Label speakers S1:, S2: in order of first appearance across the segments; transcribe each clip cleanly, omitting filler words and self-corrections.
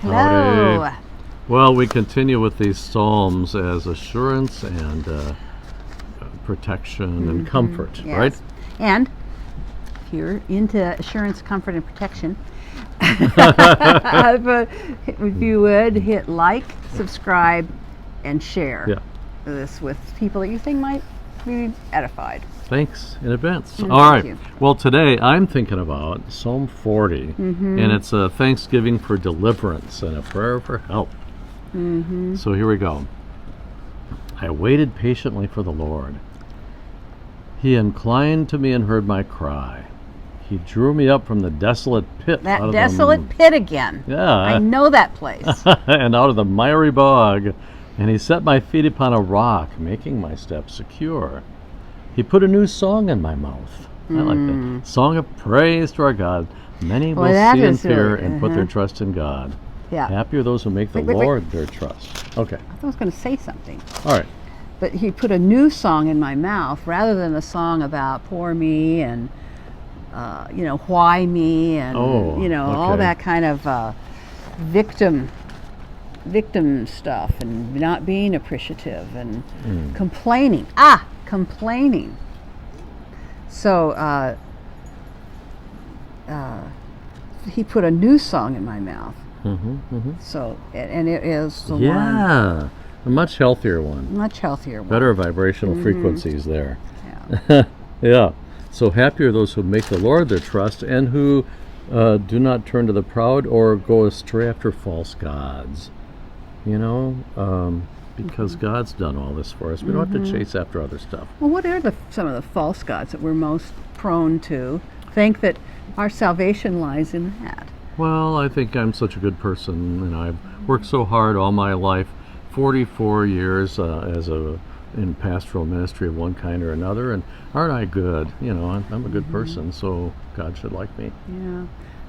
S1: Hello.
S2: Howdy. Well, we continue with these psalms as assurance and protection and comfort,
S1: Yes.
S2: right?
S1: And if you're into assurance, comfort, and protection, if you would hit like, subscribe, and share
S2: Yeah.
S1: this with people that you think might be edified.
S2: Thanks in advance.
S1: Mm,
S2: All
S1: thank
S2: right.
S1: you.
S2: Well, today I'm thinking about Psalm 40, and it's a thanksgiving for deliverance and a prayer for help. So here we go. I waited patiently for the Lord. He inclined to me and heard my cry. He drew me up from the desolate pit.
S1: That
S2: out of
S1: desolate pit again.
S2: Yeah.
S1: I know that place.
S2: and out of the miry bog, and he set my feet upon a rock, making my steps secure. He put a new song in my mouth. I like that. Song of praise to our God. Many
S1: Boy,
S2: will
S1: that
S2: see and
S1: is
S2: fear
S1: really-
S2: and put their trust in God.
S1: Yeah.
S2: Happy are those who make the
S1: Wait.
S2: Lord their trust. Okay.
S1: I thought I was going to say something.
S2: All right.
S1: But he put a new song in my mouth rather than a song about poor me and, why me and,
S2: Oh,
S1: all
S2: okay.
S1: that kind of victim stuff and not being appreciative and complaining. Complaining. So he put a new song in my mouth. So, and it is the one
S2: Yeah. A much healthier one.
S1: much healthier one.
S2: Better vibrational frequencies there.
S1: Yeah.
S2: Yeah. So happy are those who make the Lord their trust and who do not turn to the proud or go astray after false gods. Because God's done all this for us. We don't have to chase after other stuff.
S1: Well, what are some of the false gods that we're most prone to think that our salvation lies in that?
S2: Well, I think I'm such a good person, and I've worked so hard all my life, 44 years in pastoral ministry of one kind or another, and aren't I good? I'm a good person, so God should like me.
S1: Yeah.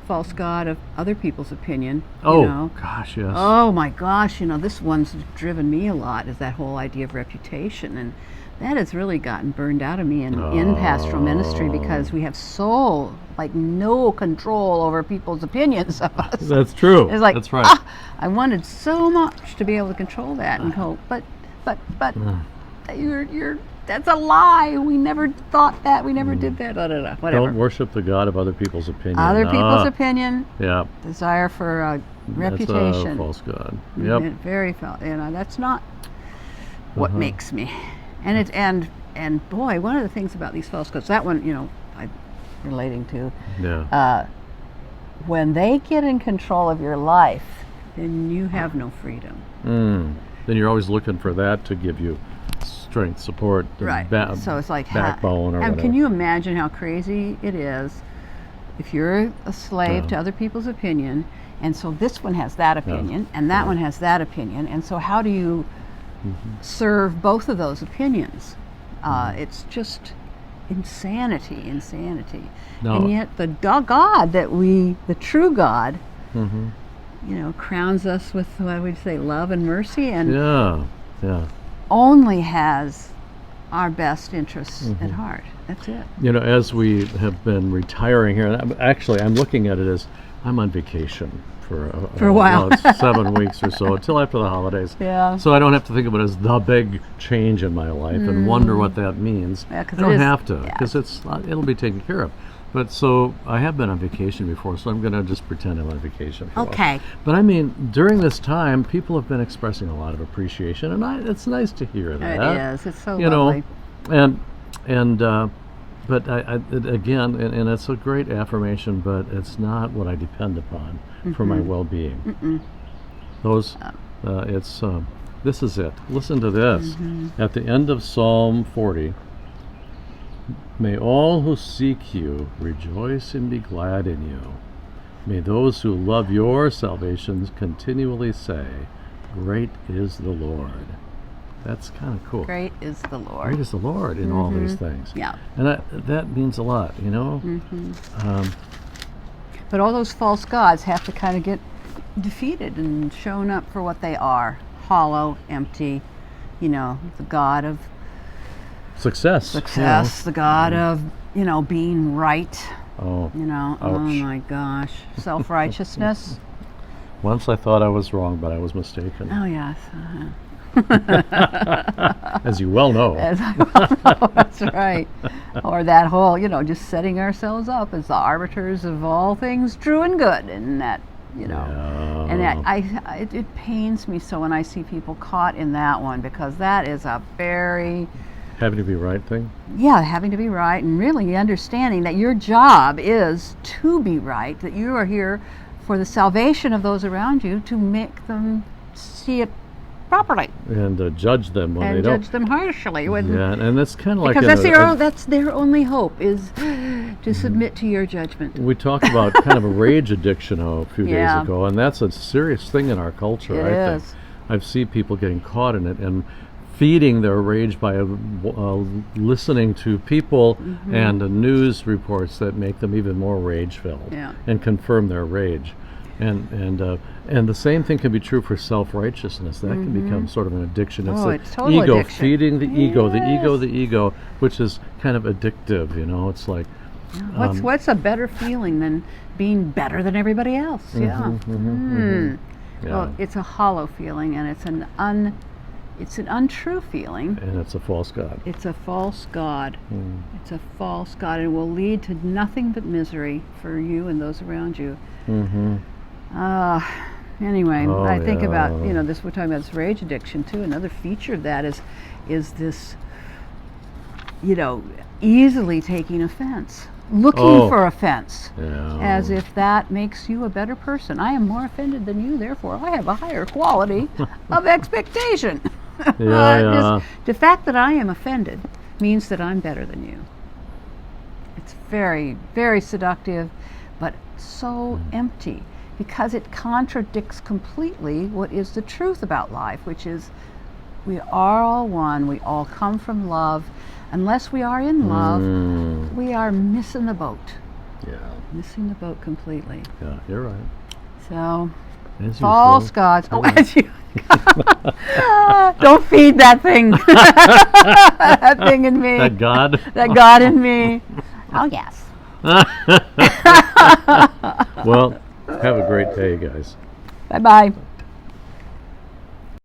S1: False god of other people's opinion.
S2: Oh, gosh, yes.
S1: Oh my gosh, this one's driven me a lot, is that whole idea of reputation, and that has really gotten burned out of me in pastoral ministry because we have no control over people's opinions of us.
S2: That's true.
S1: It's like,
S2: That's right.
S1: I wanted so much to be able to control that and go, but you're that's a lie. We never thought that. We never did that. Whatever.
S2: Don't worship the God of other people's opinion.
S1: Other people's opinion,
S2: Yeah.
S1: desire for reputation.
S2: That's a false God. Yep.
S1: Very false. That's not what makes me. And it and boy, one of the things about these false gods, that one, I'm relating to,
S2: Yeah.
S1: when they get in control of your life, then you have no freedom.
S2: Then you're always looking for that to give you strength, support, and
S1: Right. So it's like
S2: backbone or
S1: and
S2: whatever.
S1: can you imagine how crazy it is if you're a slave to other people's opinion, and so this one has that opinion, and that one has that opinion, and so how do you serve both of those opinions? It's just insanity.
S2: No.
S1: And yet the God the true God, crowns us with, what would you say, love and mercy, and
S2: Yeah.
S1: only has our best interests at heart. That's it.
S2: As we have been retiring here, and I'm looking at it as I'm on vacation for
S1: a while.
S2: It's 7 weeks or so, until after the holidays.
S1: Yeah.
S2: So I don't have to think of it as the big change in my life and wonder what that means.
S1: Yeah, 'cause
S2: I don't
S1: it is-
S2: have to,
S1: yeah.
S2: because it'll be taken care of. But so I have been on vacation before, so I'm going to just pretend I'm on vacation for a while.
S1: Okay.
S2: But I mean, during this time, people have been expressing a lot of appreciation, and it's nice to hear that.
S1: It is. It's so
S2: You
S1: lovely.
S2: know, but again, and it's a great affirmation, but it's not what I depend upon for my well-being. This is it. Listen to this. At the end of Psalm 40, may all who seek you rejoice and be glad in you. May those who love your salvations continually say, great is the Lord. That's kind of cool.
S1: Great is the Lord.
S2: Great is the Lord in all these things.
S1: Yeah.
S2: And that means a lot,
S1: But all those false gods have to kind of get defeated and shown up for what they are. Hollow, empty, the God of
S2: Success.
S1: the God of, being right.
S2: Oh.
S1: Oh
S2: Ouch.
S1: my gosh. Self-righteousness.
S2: Once I thought I was wrong, but I was mistaken.
S1: Oh yes.
S2: As you well know.
S1: As I well know, that's right. Or that whole, just setting ourselves up as the arbiters of all things true and good, and that, and it pains me so when I see people caught in that one, because that is a very
S2: Having to be right thing?
S1: Yeah, having to be right, and really understanding that your job is to be right, that you are here for the salvation of those around you, to make them see it properly.
S2: And judge them when they
S1: And
S2: don't.
S1: judge them harshly.
S2: Yeah, and that's kind of like
S1: Because that's their only hope, is to submit to your judgment.
S2: we talked about kind of a rage addiction a few
S1: Yeah.
S2: days ago, and that's a serious thing in our culture.
S1: It
S2: I
S1: is.
S2: think I've seen people getting caught in it and feeding their rage by listening to people and news reports that make them even more rage-filled
S1: Yeah.
S2: and confirm their rage. And the same thing can be true for self-righteousness. That can become sort of an addiction. It's the
S1: it's total
S2: ego,
S1: addiction.
S2: feeding the ego,
S1: Yes.
S2: the ego, which is kind of addictive. It's like
S1: What's a better feeling than being better than everybody else? Yeah.
S2: yeah.
S1: Well, it's a hollow feeling, and it's an untrue feeling.
S2: And it's a false god.
S1: It's a false god.
S2: Mm.
S1: It's a false god, and will lead to nothing but misery for you and those around you.
S2: Mm-hmm.
S1: Anyway,
S2: Oh,
S1: I think about
S2: yeah.
S1: this. We're talking about this rage addiction too. Another feature of that is this, easily taking offense, looking for offense,
S2: Yeah.
S1: as if that makes you a better person. I am more offended than you, therefore I have a higher quality of expectation.
S2: Yeah.
S1: The fact that I am offended means that I'm better than you. It's very, very seductive, but so empty, because it contradicts completely what is the truth about life, which is we are all one, we all come from love. Unless we are in love, we are missing the boat.
S2: Yeah.
S1: Missing the boat completely.
S2: Yeah, you're right.
S1: So,
S2: As
S1: false
S2: usual.
S1: gods. Oh, as you. Don't feed that thing. That thing in me.
S2: That god.
S1: That God in me. Oh, yes.
S2: Well, have a great day, guys.
S1: Bye bye.